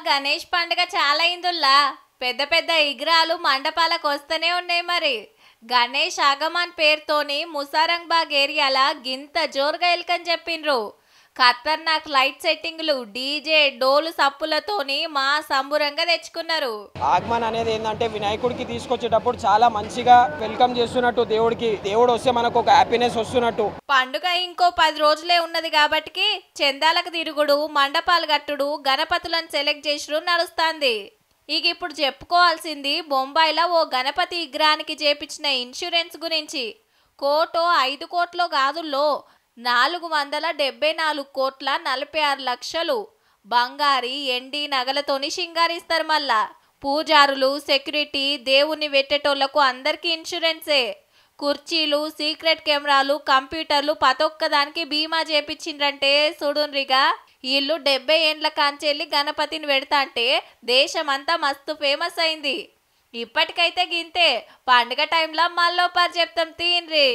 గణేష్ పండుగ చాలా అయిందుల్లా పెద్ద పెద్ద ఇగ్రాలు మండపాలకు వస్తూనే ఉన్నాయి మరి. గణేష్ ఆగమన్ పేరుతోని ముసారంబాగ్ ఏరియాల గింత జోరుగా ఎల్కని చెప్పిండ్రు. ఖతర్నాక్ లైట్ సెట్టింగ్లు, డీజే డోలు సప్పులతోని మా సంబురంగా తెచ్చుకున్నారు. ఆగమన్ అనేది ఏంటంటే వినాయకుడికి తీసుకొచ్చేటప్పుడు చాలా మంచిగా వెల్కమ్ చేస్తున్నట్టు, దేవుడు వస్తే మనకు ఒక హ్యాపీనెస్ వస్తున్నట్టు. పండుగ ఇంకో 10 రోజులే ఉన్నది కాబట్టి చందాలకు తిరుగుడు, మండపాలు కట్టుడు, గణపతులను సెలెక్ట్ చేసుడు నడుస్తుంది. ఇక ఇప్పుడు చెప్పుకోవాల్సింది బొంబాయిలో ఓ గణపతి విగ్రహానికి చేపించిన ఇన్సూరెన్స్ గురించి. కోటో 5 కోట్లో కాదుల్లో 474 కోట్ల 46 లక్షలు బంగారి ఎండి నగలతోని షింగారిస్తారు. మళ్ళా పూజారులు, సెక్యూరిటీ, దేవుని పెట్టేటోళ్లకు అందరికీ ఇన్సూరెన్సే. కుర్చీలు, సీక్రెట్ కెమెరాలు, కంప్యూటర్లు పతొక్కదానికి బీమా చేపించిండ్రంటే చూడుండ్రిగా. వీళ్ళు 70 ఏండ్ల కాంచెల్లి గణపతిని పెడతా అంటే దేశమంతా మస్తు ఫేమస్ అయింది. ఇప్పటికైతే గింతే. పండుగ టైంలో మళ్ళీ చెప్తాం తీన్రి.